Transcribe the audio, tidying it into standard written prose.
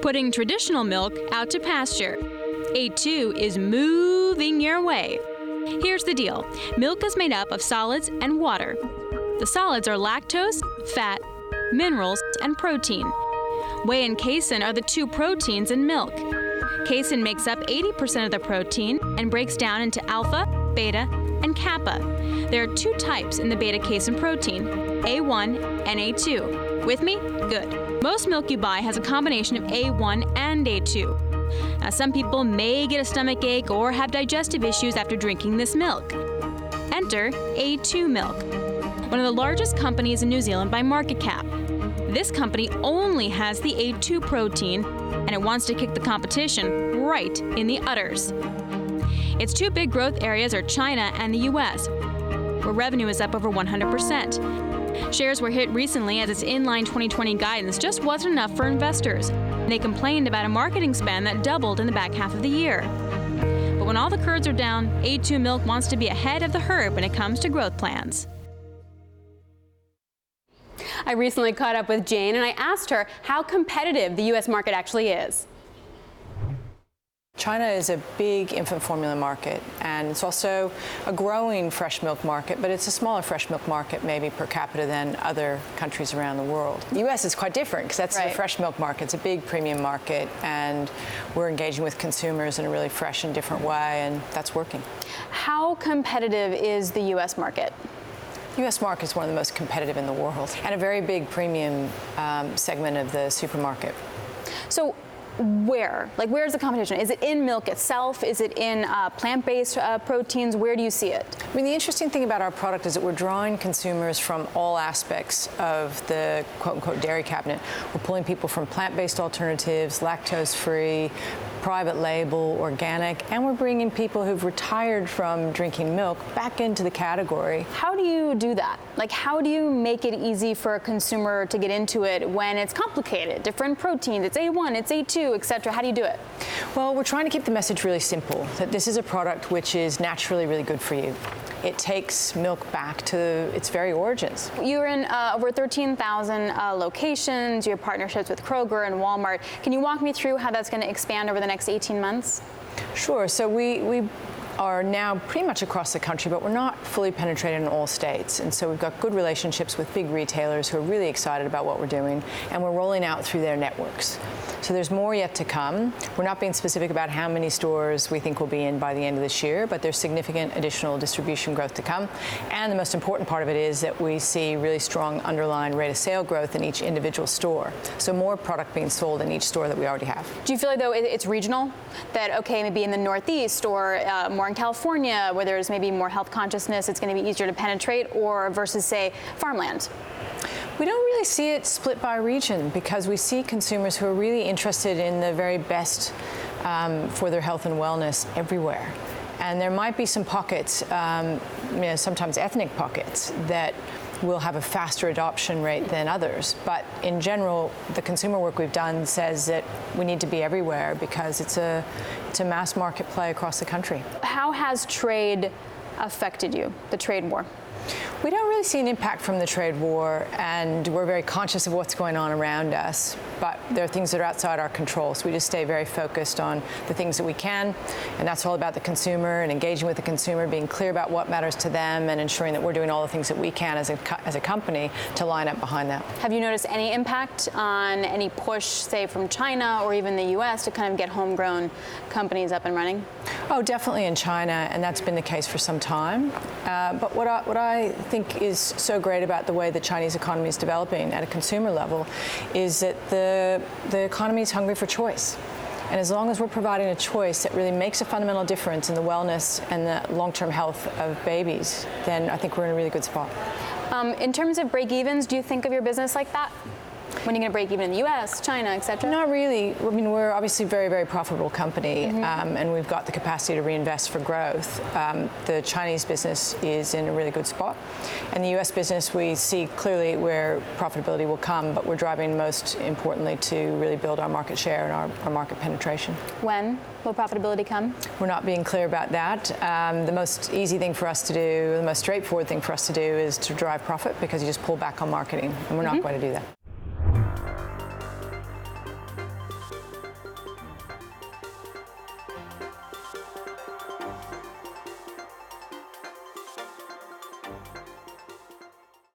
putting traditional milk out to pasture. A2 is moving your way. Here's the deal. Milk is made up of solids and water. The solids are lactose, fat, minerals, and protein. Whey and casein are the two proteins in milk. Casein makes up 80% of the protein and breaks down into alpha, beta, and kappa. There are two types in the beta-casein protein, A1 and A2. With me? Good. Most milk you buy has a combination of A1 and A2. Now, some people may get a stomach ache or have digestive issues after drinking this milk. Enter A2 milk, one of the largest companies in New Zealand by market cap. This company only has the A2 protein, and it wants to kick the competition right in the udders. Its two big growth areas are China and the US, where revenue is up over 100%. Shares were hit recently as its inline 2020 guidance just wasn't enough for investors. They complained about a marketing spend that doubled in the back half of the year. But when all the curds are down, A2 Milk wants to be ahead of the herd when it comes to growth plans. I recently caught up with Jayne and I asked her how competitive the U.S. market actually is. China is a big infant formula market, and it's also a growing fresh milk market, but it's a smaller fresh milk market maybe per capita than other countries around the world. The U.S. is quite different because that's the fresh milk market. It's a big premium market, and we're engaging with consumers in a really fresh and different way, and that's working. How competitive is the U.S. market? The U.S. market is one of the most competitive in the world, and a very big premium segment of the supermarket. So where's the competition? Is it in milk itself? Is it in plant-based proteins? Where do you see it? I mean, the interesting thing about our product is that we're drawing consumers from all aspects of the quote-unquote dairy cabinet. We're pulling people from plant-based alternatives, lactose-free, private label, organic, and we're bringing people who've retired from drinking milk back into the category. How do you do that? Like, how do you make it easy for a consumer to get into it when it's complicated? Different proteins, it's A1, it's A2, etc. How do you do it? Well, we're trying to keep the message really simple, that this is a product which is naturally really good for you. It takes milk back to its very origins. You're in over 13,000 locations. You have partnerships with Kroger and Walmart. Can you walk me through how that's going to expand over the next 18 months? Sure. So we are now pretty much across the country, but we're not fully penetrated in all states. And so we've got good relationships with big retailers who are really excited about what we're doing, and we're rolling out through their networks. So there's more yet to come. We're not being specific about how many stores we think we'll be in by the end of this year, but there's significant additional distribution growth to come. And the most important part of it is that we see really strong underlying rate of sale growth in each individual store. So more product being sold in each store that we already have. Do you feel like, though, it's regional? That, okay, maybe in the Northeast or more in California, where there's maybe more health consciousness, it's going to be easier to penetrate, or versus, say, farmland? We don't really see it split by region because we see consumers who are really interested in the very best for their health and wellness everywhere. And there might be some pockets, sometimes ethnic pockets, that will have a faster adoption rate than others. But in general, the consumer work we've done says that we need to be everywhere because it's a mass market play across the country. How has trade affected you, the trade war? We don't really see an impact from the trade war, and we're very conscious of what's going on around us, but there are things that are outside our control, so we just stay very focused on the things that we can, and that's all about the consumer and engaging with the consumer, being clear about what matters to them, and ensuring that we're doing all the things that we can as a company to line up behind that. Have you noticed any impact on any push, say, from China or even the U.S. to kind of get homegrown companies up and running? Oh, definitely in China, and that's been the case for some time. But what I think is so great about the way the Chinese economy is developing at a consumer level is that the economy is hungry for choice. And as long as we're providing a choice that really makes a fundamental difference in the wellness and the long-term health of babies, then I think we're in a really good spot. In terms of break-evens, do you think of your business like that? When are you going to break even in the U.S., China, et cetera? Not really. I mean, we're obviously a very, very profitable company, and we've got the capacity to reinvest for growth. The Chinese business is in a really good spot. And the U.S. business, we see clearly where profitability will come, but we're driving most importantly to really build our market share and our market penetration. When will profitability come? We're not being clear about that. The most easy thing for us to do, the most straightforward thing for us to do is to drive profit because you just pull back on marketing, and we're not going to do that.